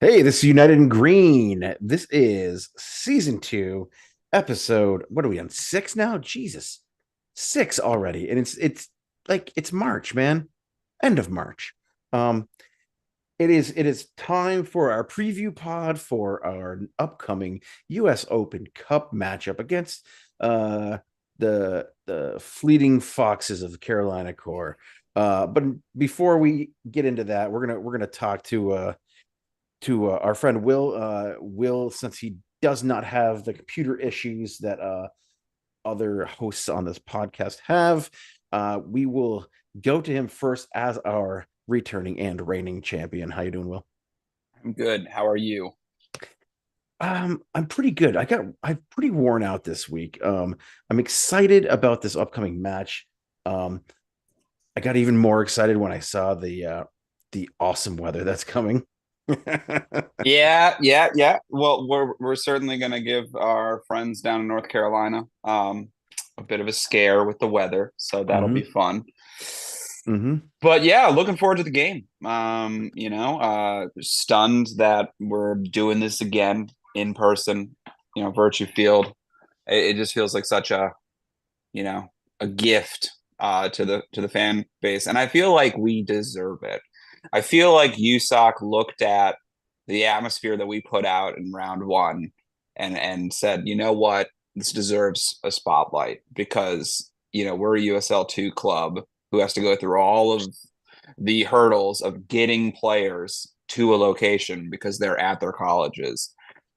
Hey, this is United in Green. This is season two, episode. What are we on? Six now? Jesus, six already, and it's like it's March, man. End of March. Um, it is time for our preview pod for our upcoming U.S. Open Cup matchup against the fleeting foxes of the Carolina Core. But before we get into that, we're gonna talk to our friend Will. Will, since he does not have the computer issues that other hosts on this podcast have, we will go to him first as our returning and reigning champion. How you doing, Will? I'm good. How are you? I'm pretty good. I'm pretty worn out this week. I'm excited about this upcoming match. Um, I got even more excited when I saw the awesome weather that's coming. Yeah. Well, we're certainly gonna give our friends down in North Carolina a bit of a scare with the weather, so that'll be Hmm. fun. Hmm. But yeah, looking forward to the game. Stunned that we're doing this again in person, Virtue Field. It just feels like such you know, a gift to the fan base, and I feel like we deserve it. I feel like USOC looked at the atmosphere that we put out in round one and said, you know what, this deserves a spotlight because we're a USL2 club who has to go through all of the hurdles of getting players to a location because they're at their colleges.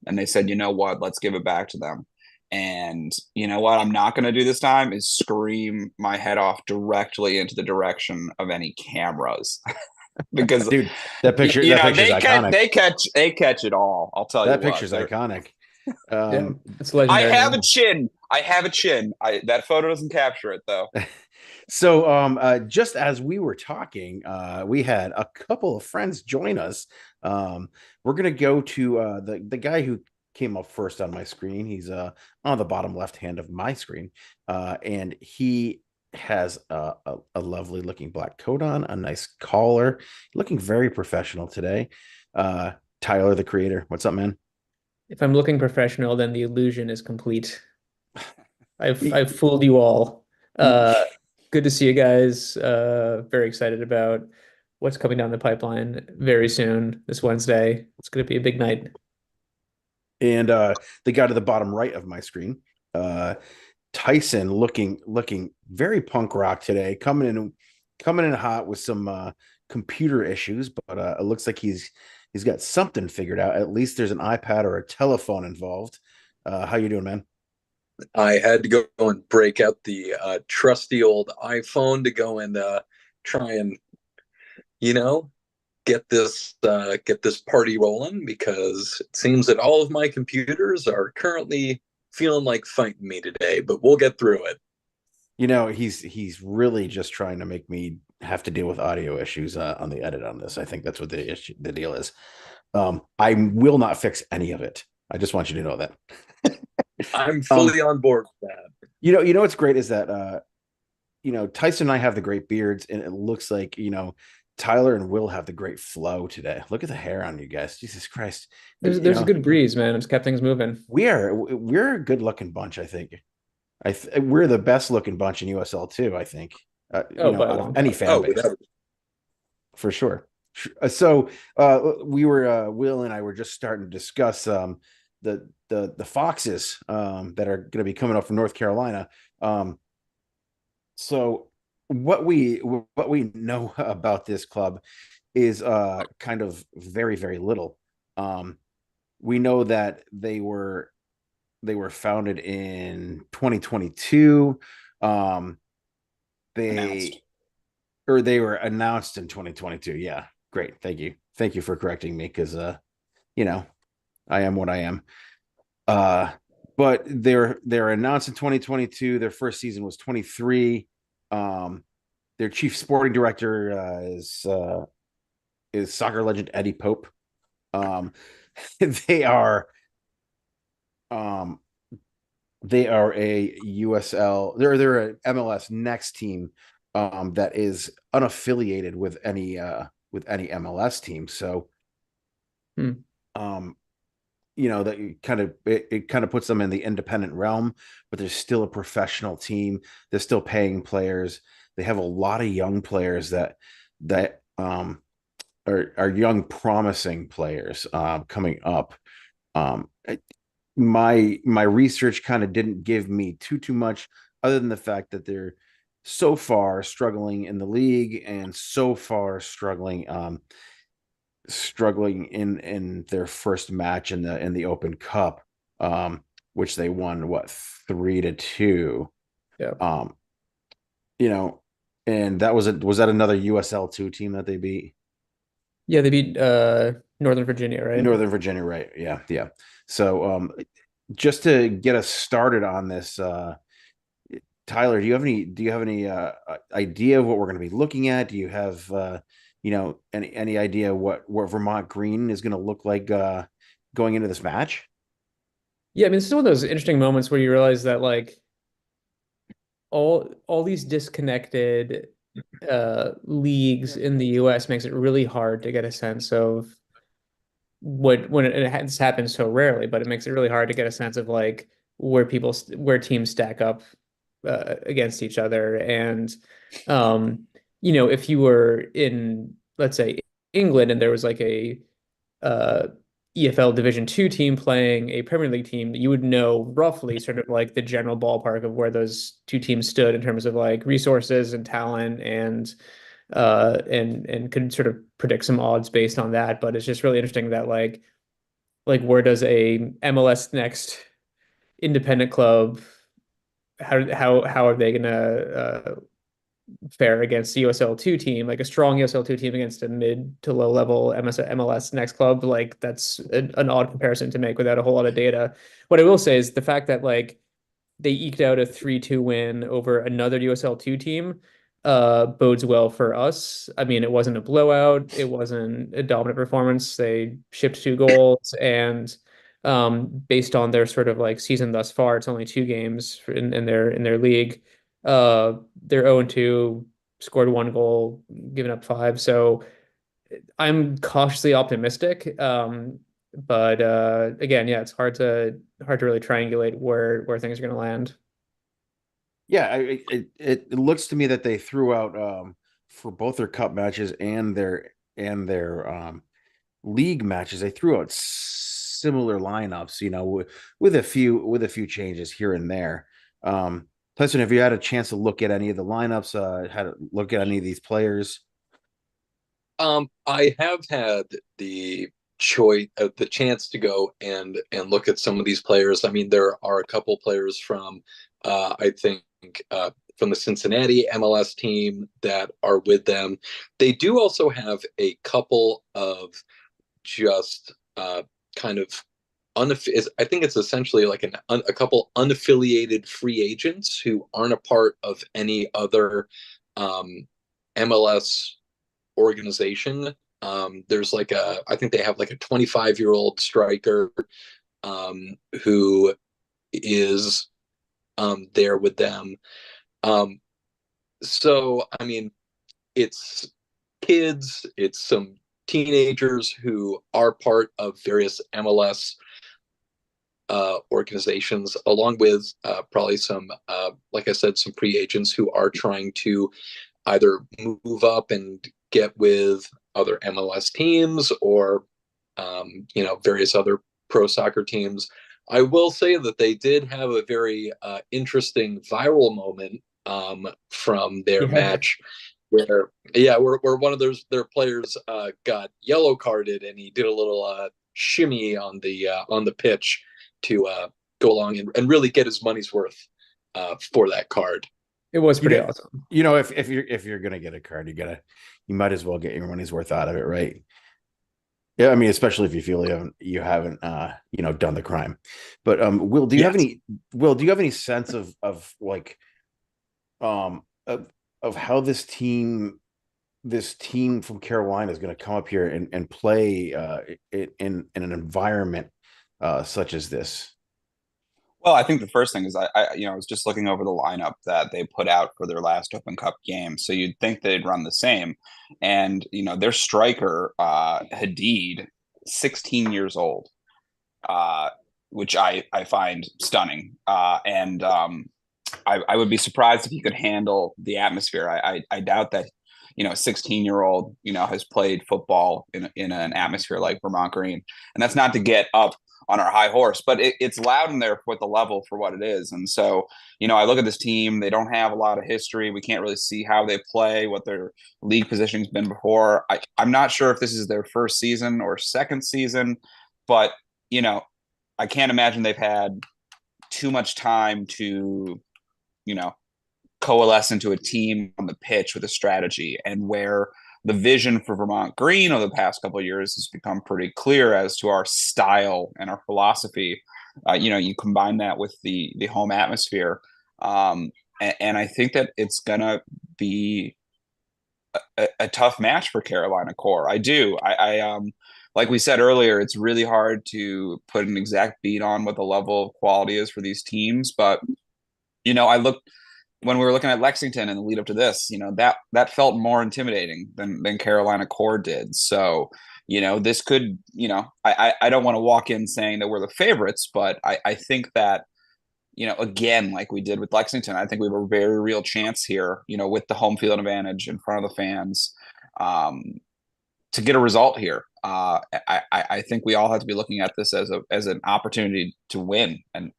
And they said, you know what, let's give it back to them. And you know what I'm not going to do this time is scream my head off directly into the direction of any cameras because Dude, that picture's iconic. they catch it all. I'll tell you That what. picture's They're iconic. Yeah, Um, it's I legendary, have a man. chin. I have a chin. That photo doesn't capture it though. just as we were talking, we had a couple of friends join us. We're gonna go to the guy who came up first on my screen. He's on the bottom left hand of my screen, and he has a lovely looking black coat on, a nice collar, looking very professional today. Uh, Tyler, the creator, what's up, man? If I'm looking professional, then the illusion is complete. I've fooled you all. Uh, Good to see you guys. Very excited about what's coming down the pipeline very soon this Wednesday. It's going to be a big night. And the guy to the bottom right of my screen, uh, Tyson, looking very punk rock today, coming in hot with some computer issues, but it looks like he's got something figured out. At least there's an iPad or a telephone involved. How you doing, man? I had to go and break out the trusty old iPhone to go and try and you know get this party rolling because it seems that all of my computers are currently feeling like fighting me today, but we'll get through it. He's really just trying to make me have to deal with audio issues on the edit on this. I think that's what the deal is. I will not fix any of it. I just want you to know that. I'm um, fully on board with that. you know what's great is that Tyson and I have the great beards, and it looks like Tyler and Will have the great flow today. Look at the hair on you guys. Jesus Christ. There's a good breeze, man. It's kept things moving. We're a good looking bunch, I think. We're the best looking bunch in USL too, I think. Oh, by a Out of long any shot. fan Oh, base, without for sure. So we were Will and I were just starting to discuss the Foxes that are going to be coming up from North Carolina. Um, so what we know about this club is kind of very, very little. Um, we know that they were founded in 2022. Um, Announced. they they were announced in 2022. Yeah, great. Thank you for correcting me because you know, I am what I am. Uh, but they're announced in 2022. Their first season was 23. Their chief sporting director is soccer legend Eddie Pope. Um, they are um they are a USL. They're an MLS next team that is unaffiliated with any MLS team. So Hmm. that you it kind of puts them in the independent realm, but there's still a professional team. They're still paying players. They have a lot of young players that are young, promising players coming up. Um, my research kind of didn't give me too much, other than the fact that they're so far struggling in the league and so far struggling in their first match in the Open Cup, which they won, what, 3-2. Yeah. Um, you know, and was that another USL2 team that they beat? Yeah, they beat Northern Virginia, right? Northern Virginia, right? Yeah, yeah. So just to get us started on this, Tyler, do you have any idea of what we're going to be looking at? Do you have any idea what Vermont Green is going to look like going into this match? Yeah, I mean, this is one of those interesting moments where you realize that like all these disconnected leagues in the US makes it really hard to get a sense of what when it has happened so rarely, but it makes it really hard to get a sense of like where teams stack up against each other. And if you were in, let's say, England, and there was like a uh, EFL Division Two team playing a Premier League team, you would know roughly sort of like the general ballpark of where those two teams stood in terms of like resources and talent and could sort of predict some odds based on that. But it's just really interesting that like where does a MLS Next independent club, how are they gonna fare against a USL2 team, like a strong USL2 team against a mid to low level MLS Next club? Like that's an odd comparison to make without a whole lot of data. What I will say is the fact that like they eked out a 3-2 win over another USL2 team bodes well for us. I mean, it wasn't a blowout, it wasn't a dominant performance. They shipped 2 goals, and based on their sort of like season thus far, it's only 2 games in their league. They're 0-2, scored 1 goal, given up 5. So I'm cautiously optimistic. But again, yeah, it's hard to really triangulate where things are going to land. Yeah, it looks to me that they threw out for both their cup matches and their league matches. They threw out similar lineups, with a few changes here and there. Tyson, have you had a chance to look at any of the lineups? Had to look at any of these players? I have had the the chance to go and look at some of these players. I mean, there are a couple players from, I think, from the Cincinnati MLS team that are with them. They do also have a couple of just kind of I think it's essentially like a couple unaffiliated free agents who aren't a part of any other MLS organization. There's like I think they have like a 25-year-old striker who is there with them. Um, so, I mean, it's kids, it's some teenagers who are part of various MLS organizations, along with probably some, like I said, some free agents who are trying to either move up and get with other MLS teams or, various other pro soccer teams. I will say that they did have a very interesting viral moment from their Yeah. match where one of their players got yellow carded and he did a little shimmy on the pitch to go along and really get his money's worth for that card. It was You pretty know, awesome. if you're gonna get a card, you might as well get your money's worth out of it, right? Yeah, I mean, especially if you feel you haven't done the crime. But Yes. Will, do you have any sense of like um of how this team from Carolina is going to come up here and play in an environment such as this? Well, I think the first thing is I was just looking over the lineup that they put out for their last Open Cup game. So you'd think they'd run the same. And, their striker, Hadid, 16 years old, uh, which I find stunning. And I would be surprised if he could handle the atmosphere. I doubt that, a 16-year-old, has played football in an atmosphere like Vermont Green. And that's not to get up on our high horse, but it's loud in there with the level for what it is. And so, I look at this team, they don't have a lot of history. We can't really see how they play, what their league positioning's been before. I'm not sure if this is their first season or second season, but, I can't imagine they've had too much time to, coalesce into a team on the pitch with a strategy, and where the vision for Vermont Green over the past couple of years has become pretty clear as to our style and our philosophy. You combine that with the home atmosphere, and I think that it's gonna be a tough match for Carolina Core. I do. Like we said earlier, it's really hard to put an exact beat on what the level of quality is for these teams. But, I looked when we were looking at Lexington and the lead up to this, that felt more intimidating than Carolina Core did. So, this could, I don't want to walk in saying that we're the favorites, but I think that, again, like we did with Lexington, I think we have a very real chance here, with the home field advantage in front of the fans, to get a result here. I think we all have to be looking at this as an opportunity to win, and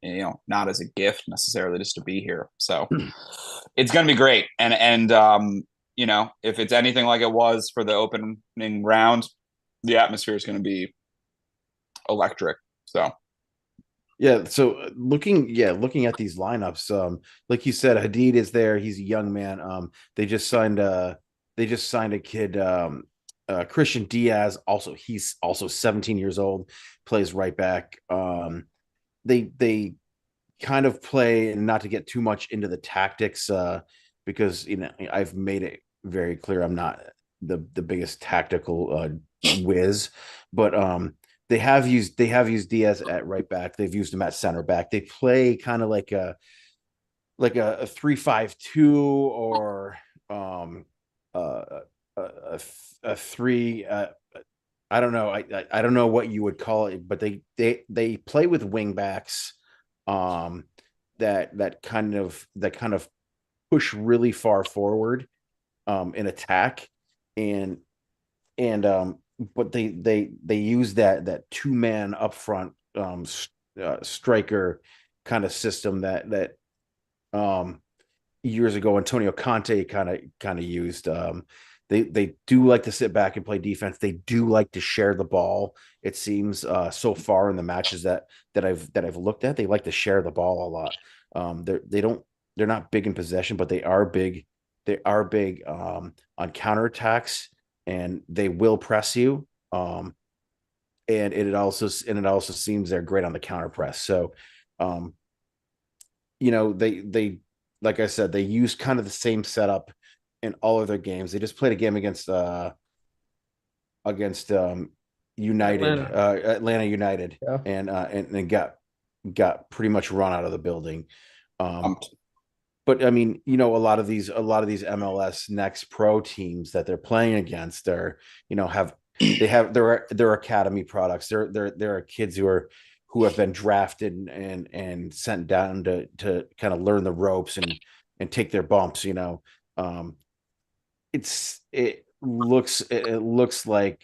not as a gift necessarily, just to be here. So it's going to be great, and if it's anything like it was for the opening round, the atmosphere is going to be electric. So. Yeah, so looking at these lineups, like you said, Hadid is there. He's a young man. They just signed a kid, Christian Diaz. Also, he's also 17 years old, plays right back. They kind of play, and not to get too much into the tactics, because I've made it very clear I'm not the biggest tactical whiz, but they have used Diaz at right back. They've used him at center back. They play kind of like a 3-5-2, or a, a three. I don't know. I don't know what you would call it, but they play with wing backs, that kind of push really far forward, in attack, and but they use that two-man up front, striker kind of system that years ago Antonio Conte kind of used. They do like to sit back and play defense. They do like to share the ball. It seems, so far in the matches that I've looked at, they like to share the ball a lot. They're not big in possession, but they are big. They are big, on counterattacks, and they will press you. And it also seems they're great on the counter press. So, they like I said, they use kind of the same setup in all of their games. They just played a game against United, Atlanta United, Yeah. and got pretty much run out of the building. But I mean, a lot of these MLS Next Pro teams that they're playing against are, have their academy products. There are kids who have been drafted and sent down to kind of learn the ropes and take their bumps. It looks like,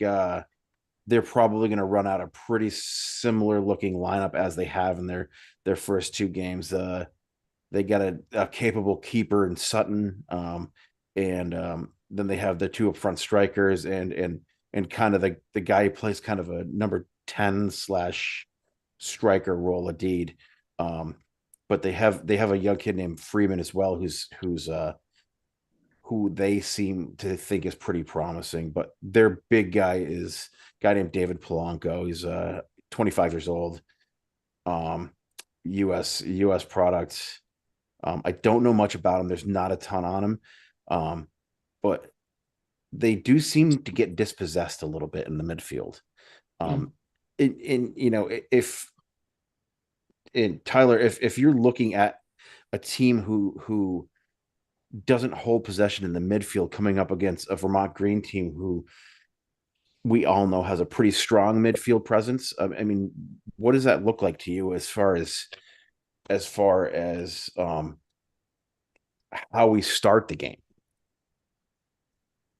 they're probably going to run out a pretty similar looking lineup as they have in their first two games. They got a capable keeper in Sutton, and then they have the two up front strikers, and kind of the guy who plays kind of a number 10 / striker role, a deed. But they have a young kid named Freeman as well, who they seem to think is pretty promising. But their big guy is a guy named David Polanco. He's 25 years old. US product. I don't know much about him. There's not a ton on him. But they do seem to get dispossessed a little bit in the midfield. Tyler, if you're looking at a team who doesn't hold possession in the midfield, coming up against a Vermont Green team who we all know has a pretty strong midfield presence. I mean, what does that look like to you as far as how we start the game?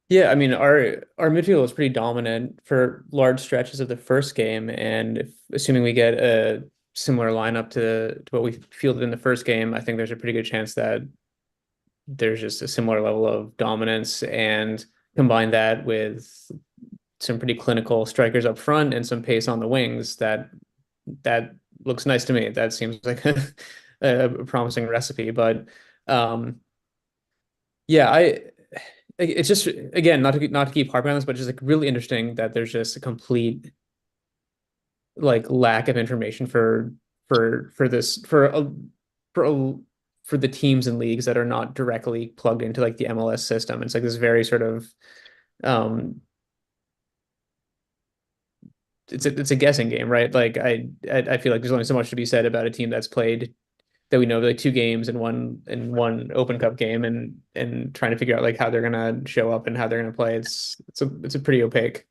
Yeah, I mean our midfield was pretty dominant for large stretches of the first game, and assuming we get a similar lineup to what we fielded in the first game, I think there's a pretty good chance that there's just a similar level of dominance, and combine that with some pretty clinical strikers up front and some pace on the wings. That looks nice to me. That seems like a promising recipe, but um, yeah, it's just again not to keep harping on this, but just like really interesting that there's just a complete like lack of information for this for a, for the teams and leagues that are not directly plugged into like the MLS system. It's like this very sort of um it's a guessing game, right? Like I feel like there's only so much to be said about a team that's played that we know like two games and one Open Cup game and trying to figure out like how they're gonna show up and how they're gonna play. It's a pretty opaque.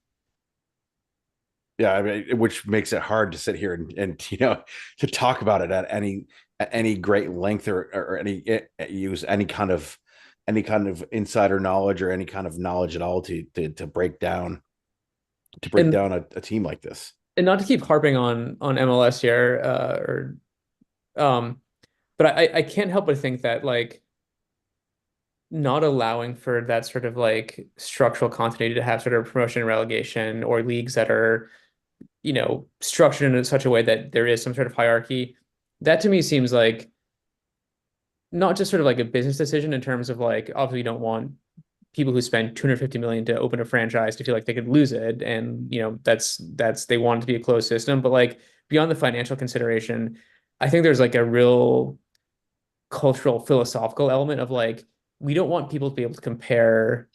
Yeah, I mean, which makes it hard to sit here and to talk about it at any great length or any use any kind of insider knowledge or any kind of knowledge at all to break And down a team like this. and not to keep harping on MLS here, or um, but I can't help but think that like not allowing for that sort of like structural continuity to have sort of promotion and relegation or leagues that are, structured in such a way that there is some sort of hierarchy. That to me seems like not just sort of like a business decision in terms of like obviously you don't want people who spend 250 million to open a franchise to feel like they could lose it, and that's they want it to be a closed system, but like beyond the financial consideration, I think there's like a real cultural philosophical element of like we don't want people to be able to compare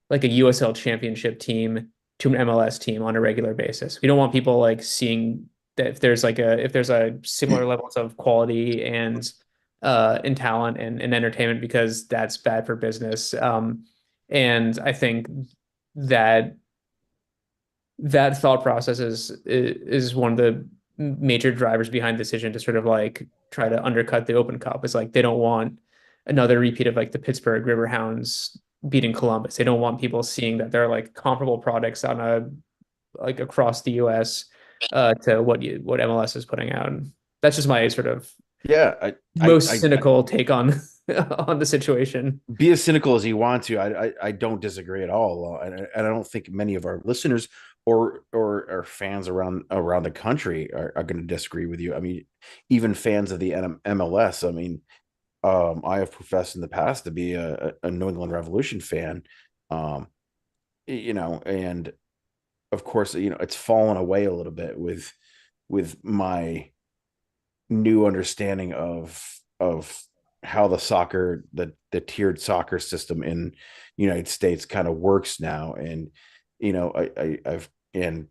like a USL championship team to an MLS team on a regular basis. We don't want people like seeing that if there's a similar levels of quality and in talent and entertainment, because that's bad for business. And I think that that thought process is one of the major drivers behind the decision to sort of like try to undercut the Open Cup. Is like they don't want another repeat of like the Pittsburgh Riverhounds beating Columbus. They don't want people seeing that they're like comparable products on a like across the US to what MLS is putting out. That's just my sort of Yeah, most I cynical take on on the situation. be as cynical as you want to. I don't disagree at all, and I don't think many of our listeners or fans around the country are going to disagree with you. I mean, even fans of the MLS. I mean, I have professed in the past to be a New England Revolution fan, um, and of course, it's fallen away a little bit with my new understanding of how the tiered soccer system in United States kind of works now. And I've and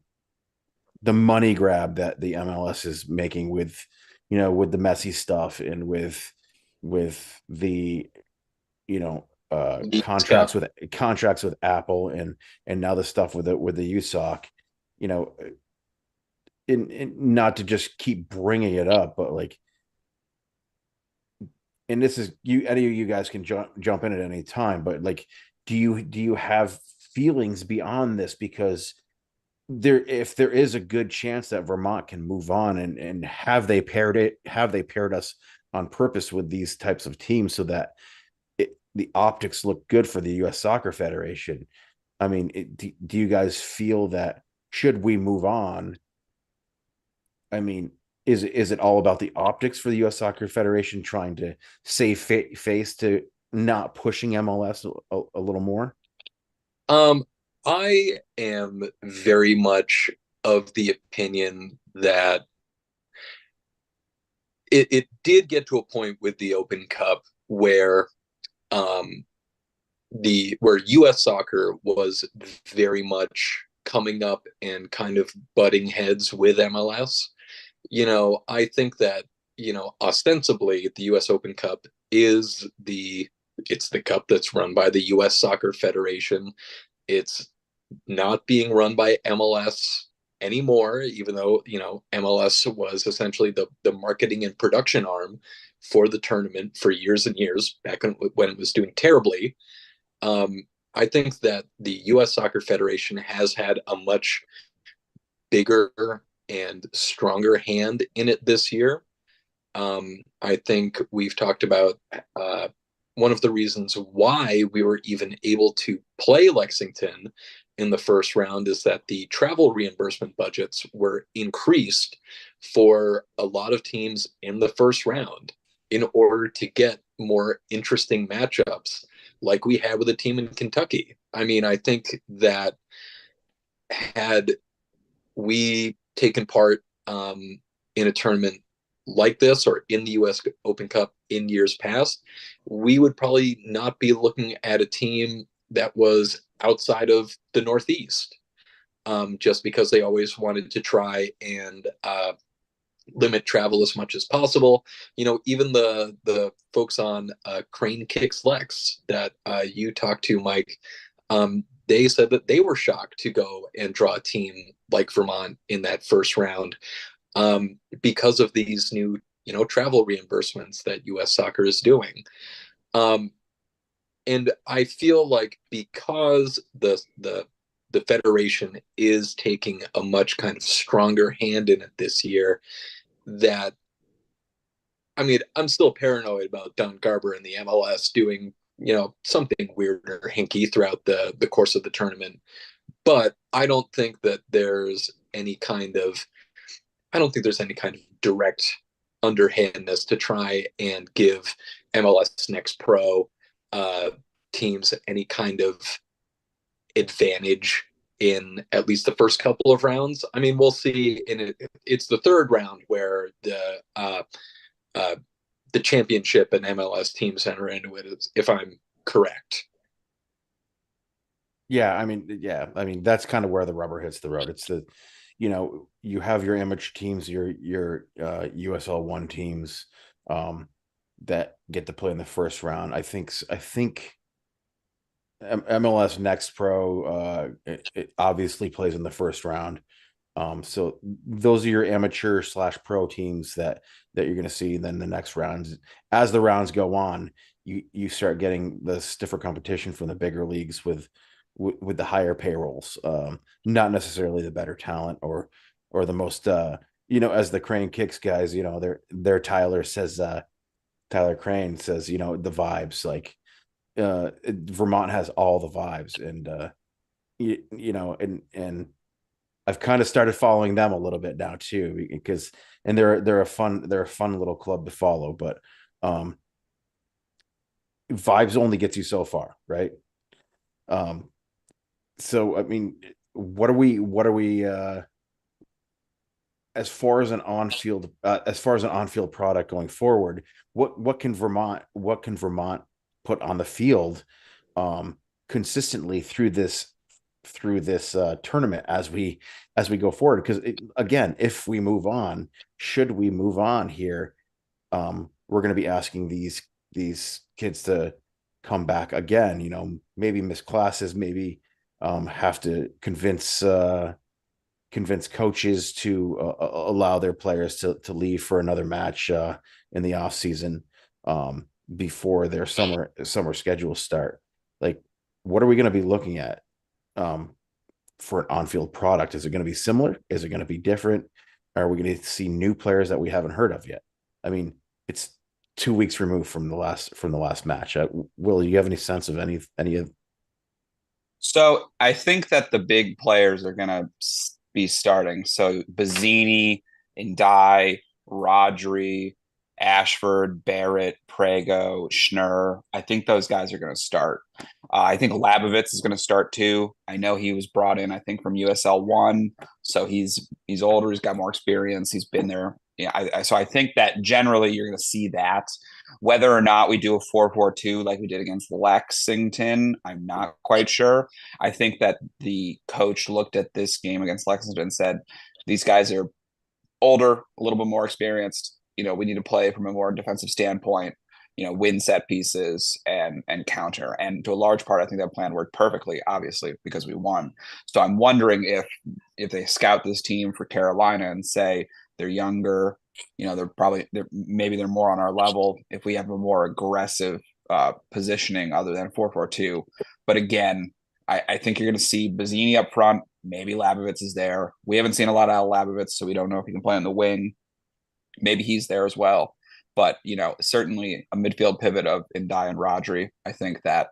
the money grab that the MLS is making with the messy stuff and with the Yeah. contracts with Apple and now the stuff with the USOC, you know, not to just keep bringing it up, but like, and this is you, any of you guys can jump in at any time, but like, do you have feelings beyond this? Because if there is a good chance that Vermont can move on, and have they paired us on purpose with these types of teams so that the optics look good for the US Soccer Federation? I mean, do you guys feel that should we move on? I mean, is it all about the optics for the U.S. Soccer Federation trying to save face to not pushing MLS a little more? Um, I am very much of the opinion that it did get to a point with the Open Cup where um, the where U.S. soccer was very much coming up and kind of butting heads with MLS. I think that, ostensibly the US Open Cup is the cup that's run by the US Soccer Federation. It's not being run by MLS anymore, even though, MLS was essentially the marketing and production arm for the tournament for years and years back when it was doing terribly. I think that the U.S. Soccer Federation has had a much bigger and stronger hand in it this year. I think we've talked about one of the reasons why we were even able to play Lexington in the first round is that the travel reimbursement budgets were increased for a lot of teams in the first round in order to get more interesting matchups like we had with a team in Kentucky. I mean, I think that had we taken part in a tournament like this or in the US Open Cup in years past, we would probably not be looking at a team that was outside of the Northeast, just because they always wanted to try and limit travel as much as possible. Even the folks on Crane Kicks Lex that you talked to, Mike, they said that they were shocked to go and draw a team like Vermont in that first round, because of these new, travel reimbursements that U.S. Soccer is doing. And I feel like because the federation is taking a much kind of stronger hand in it this year, that I mean, I'm still paranoid about Don Garber and the MLS doing, something weird or hinky throughout the course of the tournament. But I don't think there's any kind of direct underhandness to try and give MLS Next Pro teams any kind of advantage in at least the first couple of rounds. I mean, we'll see. It's the third round where the championship and MLS teams enter into it, if I'm correct. Yeah, I mean that's kind of where the rubber hits the road. It's you have your amateur teams, your USL one teams that get to play in the first round. I think MLS Next Pro it obviously plays in the first round. So those are your amateur / pro teams that you're going to see. Then the next rounds, as the rounds go on, you start getting the stiffer competition from the bigger leagues with the higher payrolls. Not necessarily the better talent or the most as the Crane Kicks guys, their Tyler Crane says, the vibes, like Vermont has all the vibes, and and I've kind of started following them a little bit now too, because they're a fun little club to follow, but vibes only gets you so far, right? So I mean, what are we as far as an on-field product going forward, what can Vermont put on the field consistently through this tournament as we go forward? Because again, if we move on, should we move on here, we're going to be asking these kids to come back again, maybe miss classes, maybe have to convince coaches to allow their players to leave for another match in the off season, before their summer schedules start. Like, what are we going to be looking at for an on-field product? Is it going to be similar? Is it going to be different? Are we going to see new players that we haven't heard of yet? I mean, it's 2 weeks removed from the last match. Will, you have any sense of any of? So I think that the big players are going to be starting. So Bazzini, Ndai, Rodri, Ashford, Barrett, Prego, Schnurr. I think those guys are going to start. I think Labovitz is going to start too. I know he was brought in, I think, from USL One, so he's older. He's got more experience. He's been there. Yeah, so I think that generally you're going to see that. Whether or not we do a 4-4-2 like we did against Lexington, I'm not quite sure. I think that the coach looked at this game against Lexington and said, these guys are older, a little bit more experienced. We need to play from a more defensive standpoint. win set pieces and counter. And to a large part, I think that plan worked perfectly, obviously, because we won. So I'm wondering if they scout this team for Carolina and say they're younger, maybe they're more on our level. If we have a more aggressive positioning other than 4-4-2, but again, I think you're going to see Bazzini up front. Maybe Labovitz is there. We haven't seen a lot out of Labovitz, so we don't know if he can play on the wing. Maybe he's there as well. But, certainly a midfield pivot of Indai and Rodri. I think that,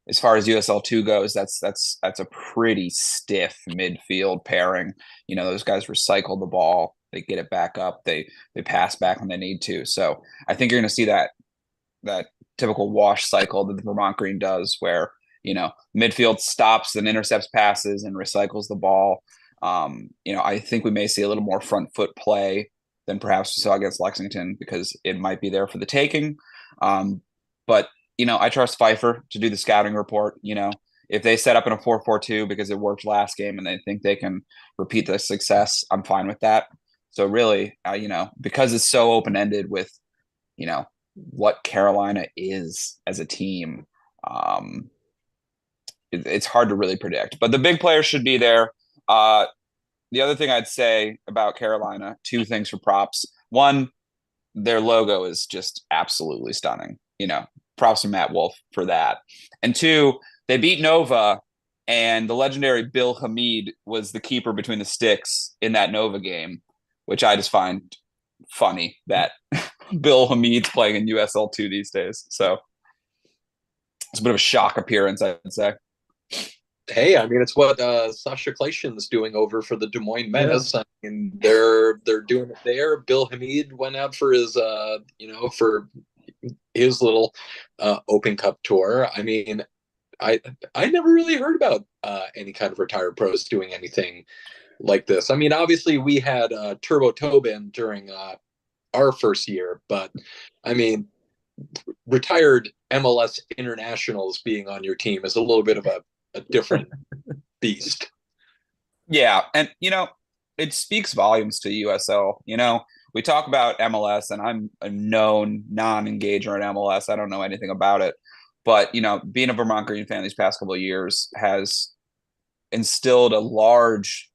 as far as USL2 goes, that's a pretty stiff midfield pairing. Those guys recycle the ball. They get it back up. They pass back when they need to. So I think you're going to see that typical wash cycle that the Vermont Green does where, midfield stops and intercepts passes and recycles the ball. I think we may see a little more front foot play than perhaps we saw against Lexington because it might be there for the taking. But, I trust Pfeiffer to do the scouting report. If they set up in a 4-4-2 because it worked last game and they think they can repeat the success, I'm fine with that. So really, because it's so open-ended with, what Carolina is as a team, it's hard to really predict. But the big players should be there. The other thing I'd say about Carolina, two things for props. One, their logo is just absolutely stunning. Props to Matt Wolf for that. And two, they beat Nova, and the legendary Bill Hamid was the keeper between the sticks in that Nova game, which I just find funny that Bill Hamid's playing in USL2 these days. So it's a bit of a shock appearance, I'd say. Hey, I mean, it's what Sasha Klashen's doing over for the Des Moines Menace. Yeah. I mean, they're doing it there. Bill Hamid went out for his, for his little Open Cup tour. I mean, I never really heard about any kind of retired pros doing anything like this. I mean, obviously we had Turbo Tobin during our first year, but I mean, retired MLS internationals being on your team is a little bit of a different beast. Yeah. And, it speaks volumes to USL. We talk about MLS, and I'm a known non-engager in MLS. I don't know anything about it. But, being a Vermont Green fan these past couple of years has instilled a large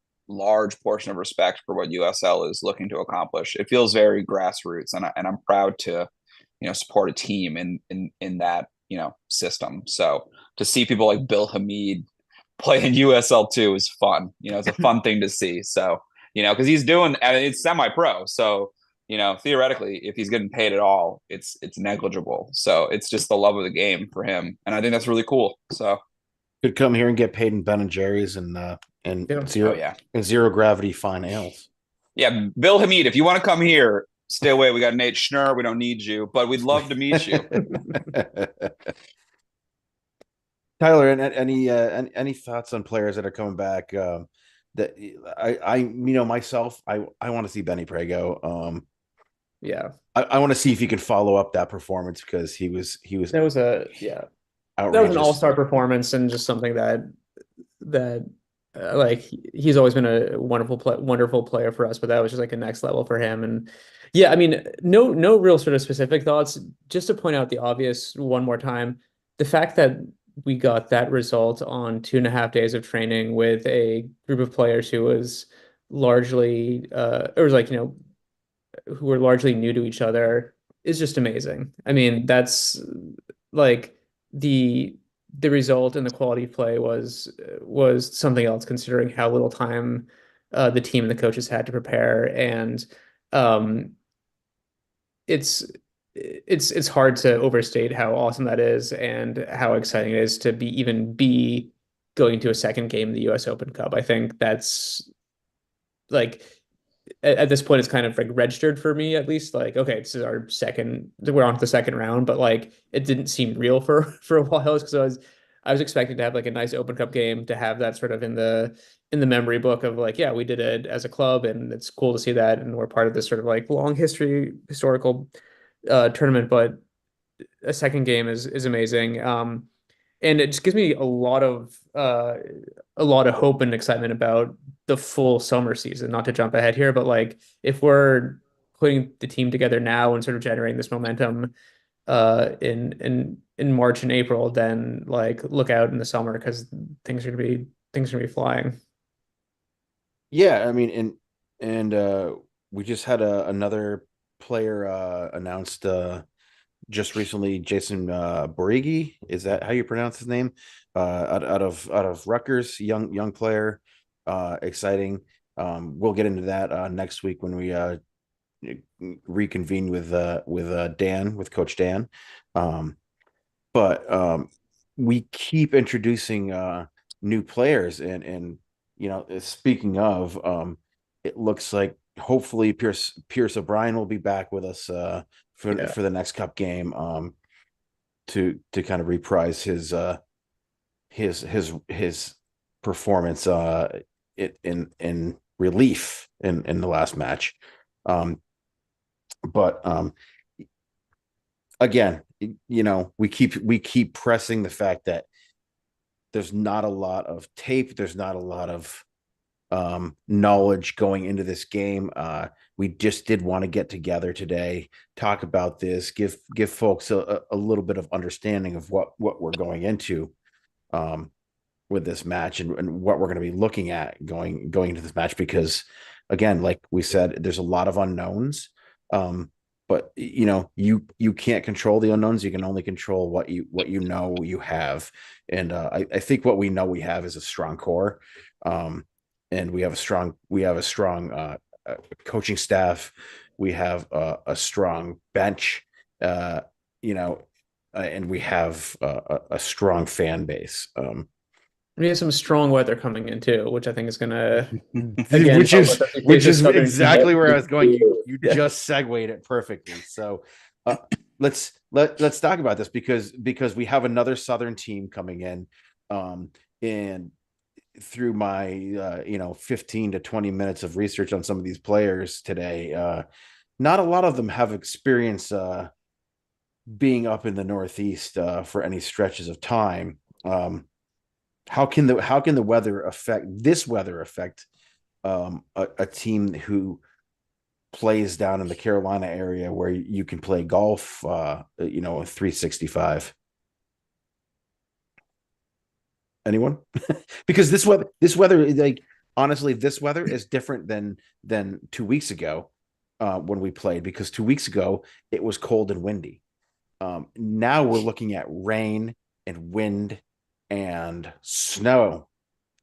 portion of respect for what USL is looking to accomplish. It feels very grassroots, and I'm proud to, support a team in that, system. So to see people like Bill Hamid play in USL2 is fun. It's a fun thing to see. So, because he's doing, I mean, it's semi-pro. So, theoretically, if he's getting paid at all, it's negligible. So it's just the love of the game for him. And I think that's really cool. So could come here and get paid in Ben and Jerry's and zero gravity fine ales. Yeah, Bill Hamid, if you want to come here, stay away. We got Nate Schnurr. We don't need you, but we'd love to meet you. Tyler, any thoughts on players that are coming back? That I myself, I want to see Benny Prego. Yeah, I want to see if he can follow up that performance because he was that was outrageous. That was an all-star performance and just something that like he's always been a wonderful player for us, but that was just like a next level for him. And yeah, I mean, no real sort of specific thoughts. Just to point out the obvious one more time, the fact that we got that result on 2.5 days of training with a group of players who was largely who were largely new to each other is just amazing. I mean, that's like the result and the quality of play was something else considering how little time the team and the coaches had to prepare. And it's hard to overstate how awesome that is and how exciting it is to be going to a second game in the US Open Cup. I think that's like at this point it's kind of like registered for me, at least, like, okay, this is we're on to the second round, but like it didn't seem real for a while because I was expecting to have like a nice Open Cup game, to have that sort of in the memory book of like, yeah, we did it as a club and it's cool to see that and we're part of this sort of like long historical tournament. But a second game is amazing. And it just gives me a lot of hope and excitement about the full summer season. Not to jump ahead here, but like if we're putting the team together now and sort of generating this momentum in March and April, then like look out in the summer because things are gonna be flying. Yeah, I mean, and we just had another player announced just recently, Jason Borigi. Is that how you pronounce his name? Out of Rutgers, young player, exciting. We'll get into that next week when we reconvene with Dan, with Coach Dan. Um, but we keep introducing new players, and speaking of, it looks like hopefully Pierce O'Brien will be back with us Yeah. for the next cup game, to kind of reprise his performance in relief in the last match. But again, we keep pressing the fact that there's not a lot of tape, there's not a lot of knowledge going into this game. We just did want to get together today, talk about this, give folks a little bit of understanding of what we're going into um, with this match, and what we're going to be looking at going into this match, because again, like we said, there's a lot of unknowns. But you can't control the unknowns. You can only control what know you have. And I think what we know we have is a strong core. And we have a strong coaching staff. We have a strong bench, you know and we have a strong fan base. We have some strong weather coming in too, which I think is gonna again which help is us as we face which a is southern team. exactly where I was going. You Yeah. just segued it perfectly. So let's talk about this, because we have another Southern team coming in, and through my 15 to 20 minutes of research on some of these players today, not a lot of them have experience being up in the Northeast for any stretches of time. How can the weather affect a team who plays down in the Carolina area, where you can play golf 365? Anyone? Because this weather, like, honestly, this weather is different than 2 weeks ago, when we played, because 2 weeks ago it was cold and windy. Now we're looking at rain and wind and snow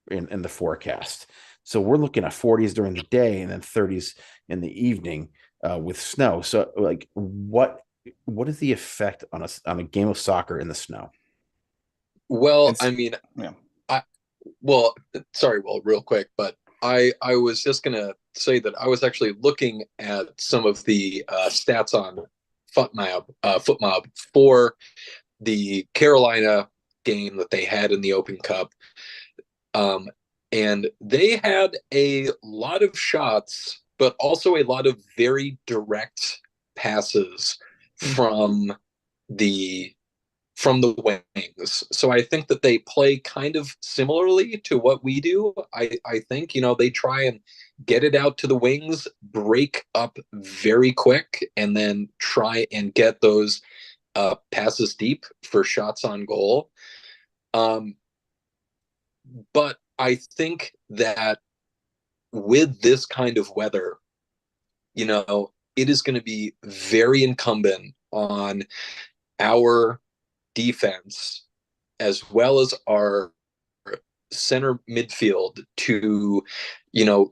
in the forecast. So we're looking at 40s during the day and then 30s in the evening, with snow. So, like, what is the effect on a game of soccer in the snow? Well, It's I mean, yeah. I well, sorry, well, real quick, but I was just gonna say that I was actually looking at some of the stats on FootMob for the Carolina game that they had in the Open Cup, um, and they had a lot of shots, but also a lot of very direct passes from the wings. So I think that they play kind of similarly to what we do. I think, they try and get it out to the wings, break up very quick, and then try and get those passes deep for shots on goal. But I think that with this kind of weather, it is going to be very incumbent on our defense as well as our center midfield to,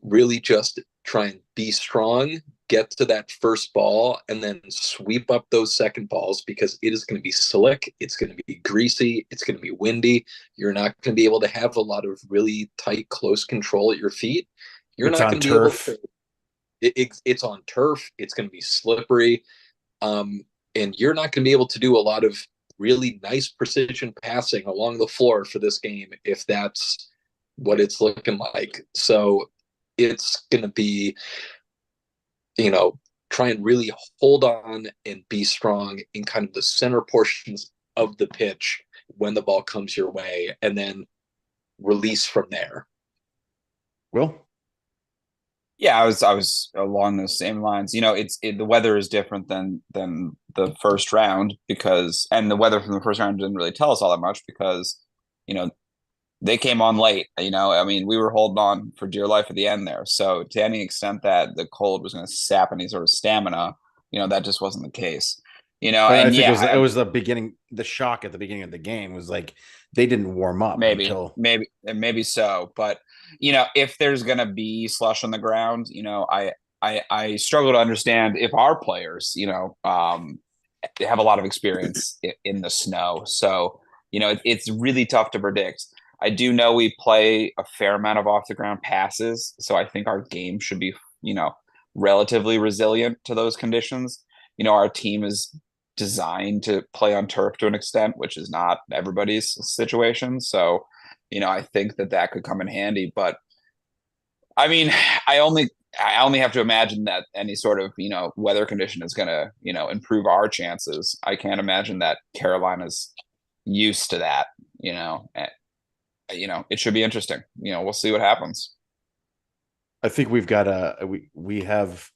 really just try and be strong, get to that first ball, and then sweep up those second balls, because it is going to be slick, it's going to be greasy, it's going to be windy. You're not going to be able to have a lot of really tight, close control at your feet. You're It's not on going to be able turf. to. It's on turf. It's going to be slippery. And you're not going to be able to do a lot of really nice precision passing along the floor for this game if that's what it's looking like. So it's going to be, try and really hold on and be strong in kind of the center portions of the pitch when the ball comes your way, and then release from there. Well, Yeah, I was along those same lines. You know, the weather is different than the first round and the weather from the first round didn't really tell us all that much because, you know, they came on late. You know, I mean, we were holding on for dear life at the end there. So to any extent that the cold was going to sap any sort of stamina, you know, that just wasn't the case. You know, I and think it yeah, was the beginning, the shock at the beginning of the game was like they didn't warm up maybe, until maybe so. But you know, if there's gonna be slush on the ground, you know, I struggle to understand if our players, you know, have a lot of experience in the snow. So you know, it's really tough to predict. I do know we play a fair amount of off the ground passes, so I think our game should be, you know, relatively resilient to those conditions. You know, our team is designed to play on turf to an extent, which is not everybody's situation. So, you know, I think that that could come in handy. But I mean, I only I only have to imagine that any sort of, you know, weather condition is going to, you know, improve our chances. I can't imagine that Carolina's used to that. You know, you know, it should be interesting. You know, we'll see what happens. I think we've got we have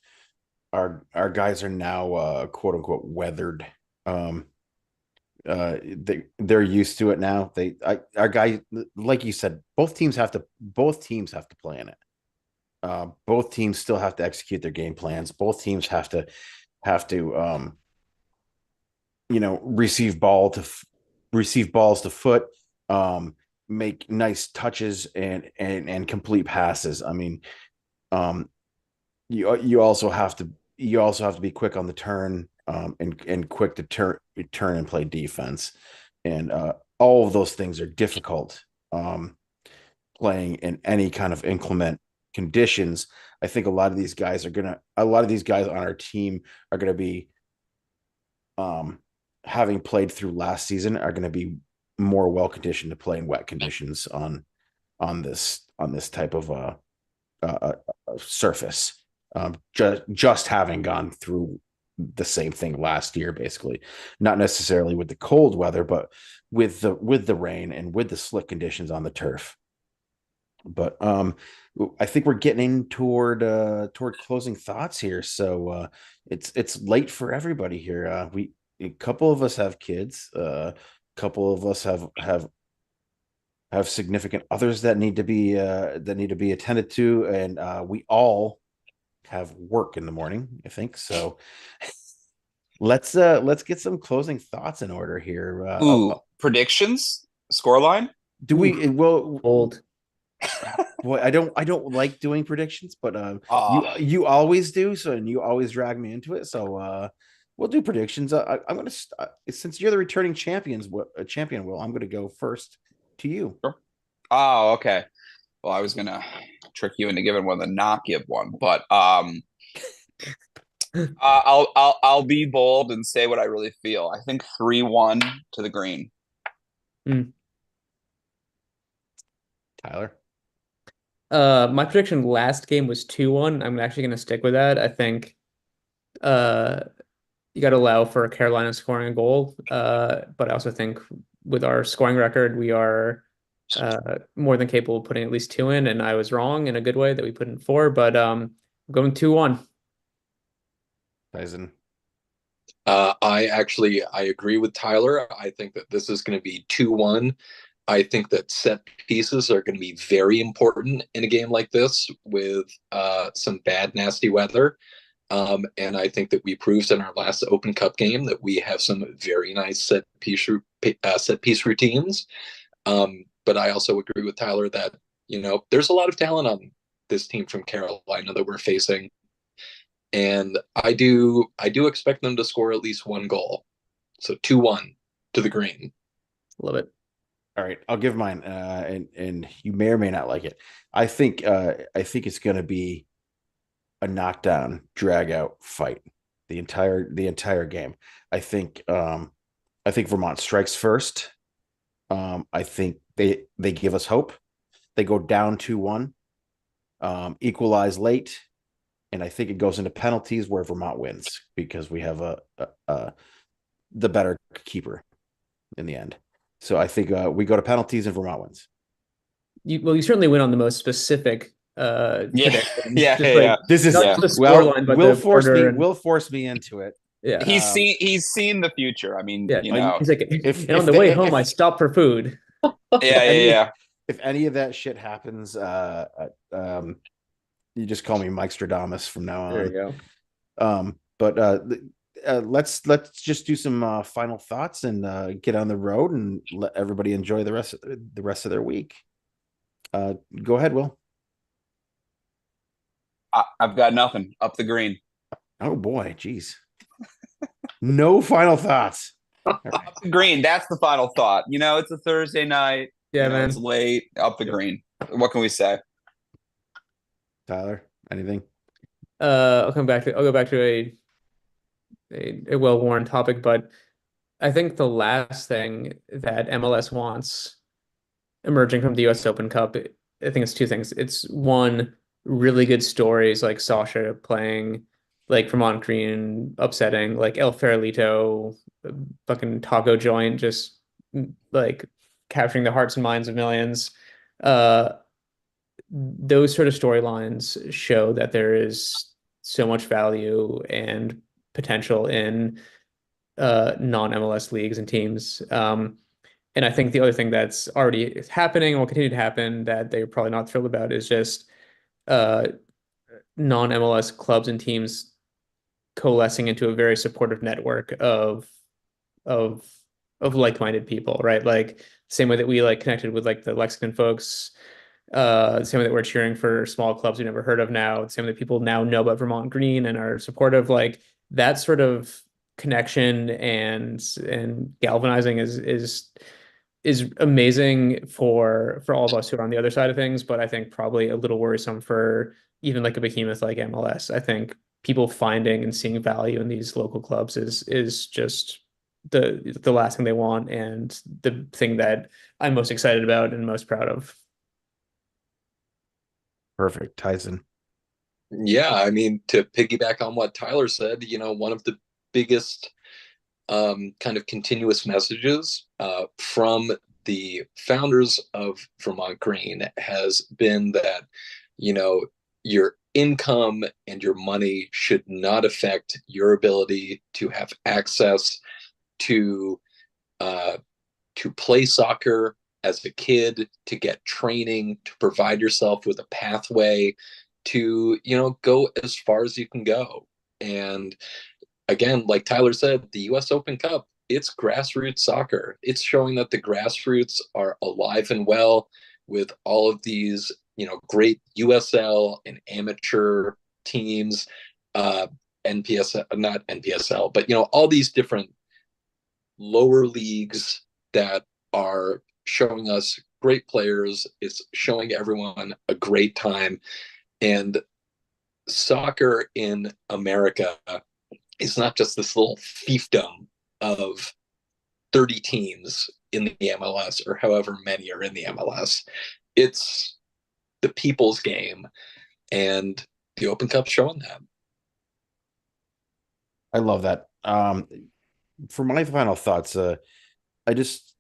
our guys are now quote unquote weathered. Um they're used to it now. Our guy, like you said, both teams have to play in it. Both teams still have to execute their game plans. Both teams have to you know, receive balls to foot, um make nice touches and complete passes. I mean, um you also have to be quick on the turn, and quick to turn and play defense, and all of those things are difficult, playing in any kind of inclement conditions. I think a lot of these guys on our team are gonna be, um having played through last season, are gonna be more well conditioned to play in wet conditions on this type of uh, surface. Just having gone through the same thing last year, basically, not necessarily with the cold weather, but with the rain and with the slick conditions on the turf. But I think we're getting toward closing thoughts here. So it's late for everybody here. We A couple of us have kids. A couple of us have significant others that need to be attended to, and we all have work in the morning, I think. So let's get some closing thoughts in order here. Ooh, predictions, scoreline. Do we Oof, well old. boy, I don't like doing predictions, but Ah, you always do, so, and you always drag me into it. So we'll do predictions. I'm gonna since you're the returning champion, Will, I'm gonna go first to you. sure. Oh, okay. Well, I was gonna trick you into giving one the not give one, but I'll be bold and say what I really feel. I think 3-1 to the green. Mm. Tyler. My prediction last game was 2-1. I'm actually going to stick with that. I think uh, you got to allow for Carolina scoring a goal. But I also think with our scoring record, we are more than capable of putting at least two in. And I was wrong in a good way that we put in four, but I'm going 2-1. Tyson. I agree with Tyler. I think that this is going to be 2-1. I think that set pieces are going to be very important in a game like this with some bad, nasty weather. And I think that we proved in our last Open Cup game that we have some very nice set piece routines. But I also agree with Tyler that, you know, there's a lot of talent on this team from Carolina that we're facing, and I do expect them to score at least one goal. So 2-1 to the green. Love it. All right, I'll give mine, and you may or may not like it. I think it's going to be a knockdown, drag out fight the entire game. I think I think Vermont strikes first. I think they give us hope. They go down 2-1, equalize late, and I think it goes into penalties where Vermont wins because we have a the better keeper in the end. So I think we go to penalties and Vermont wins. You certainly went on the most specific Yeah, prediction. yeah, Just yeah. This is not just the well, scoreline, but the order and will force me into it. yeah. He's seen the future. I mean, Yeah. He's like, If and on the way home, I stopped for food. yeah, yeah. If any of that shit happens, you just call me Mike Stradamus from now There on. you But let's just do some final thoughts and get on the road and let everybody enjoy the rest of their week. Go ahead, Will. I've got nothing. Up the green. Oh boy, geez. No final thoughts. All right. Up the green. That's the final thought. It's a Thursday night. Yeah, man. It's late. Up the green. What can we say? Tyler, anything? I'll go back to a well-worn topic, but I think the last thing that MLS wants emerging from the US Open Cup, I think it's two things. It's one, really good stories like Sasha playing like Vermont Green upsetting, like El Farolito, fucking taco joint, just like capturing the hearts and minds of millions. Uh, those sort of storylines show that there is so much value and potential in non-MLS leagues and teams. And I think the other thing that's already happening and will continue to happen that they're probably not thrilled about is just uh, non-MLS clubs and teams coalescing into a very supportive network of of like-minded people, right? Like same way that we like connected with like the Lexington folks, the same way that we're cheering for small clubs we never heard of now, the same way that people now know about Vermont Green and are supportive, like that sort of connection and galvanizing is amazing for all of us who are on the other side of things, but I think probably a little worrisome for even like a behemoth like MLS. I think people finding and seeing value in these local clubs is just the last thing they want and the thing that I'm most excited about and most proud of. Perfect, Tyson. Yeah, I mean, to piggyback on what Tyler said, one of the biggest kind of continuous messages from the founders of Vermont Green has been that, your income and your money should not affect your ability to have access to play soccer as a kid, to get training, to provide yourself with a pathway to, go as far as you can go. And again, like Tyler said, the US Open Cup, it's grassroots soccer. It's showing that the grassroots are alive and well with all of these, great USL and amateur teams, NPSL, not NPSL, but, all these different lower leagues that are showing us great players. It's showing everyone a great time. And soccer in America is not just this little fiefdom of 30 teams in the MLS or however many are in the MLS. It's the people's game, and the Open Cup's showing that. I love that. For my final thoughts, I just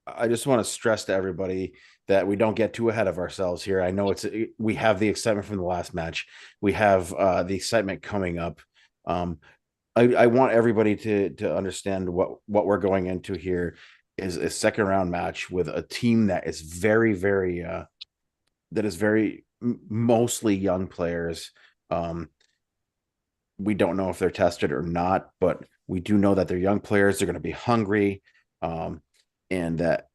want to stress to everybody that we don't get too ahead of ourselves here. I know we have the excitement from the last match. We have the excitement coming up. I want everybody to understand what we're going into here is a second round match with a team that is very, very mostly young players. We don't know if they're tested or not, but we do know that they're young players. They're going to be hungry, and that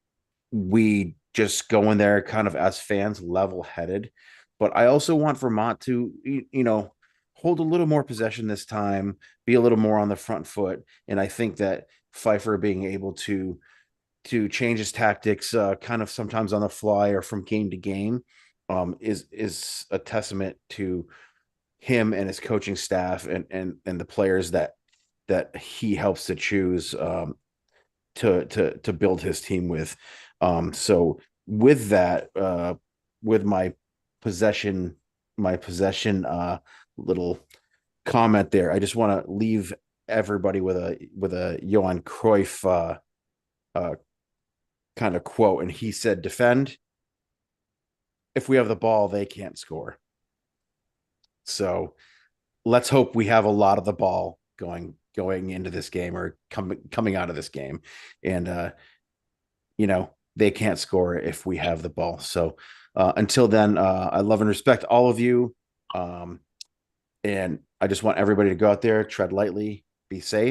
we just go in there kind of as fans, level headed. But I also want Vermont to, hold a little more possession this time, be a little more on the front foot. And I think that Pfeiffer being able to change his tactics kind of sometimes on the fly or from game to game is a testament to him and his coaching staff and the players that he helps to choose to build his team with. So with that, with my possession little comment there, I just want to leave everybody with a Johan Cruyff kind of quote, and he said, "Defend, if we have the ball, they can't score. So let's hope we have a lot of the ball going into this game or coming out of this game. And they can't score if we have the ball. So until then, I love and respect all of you. And I just want everybody to go out there, tread lightly, be safe.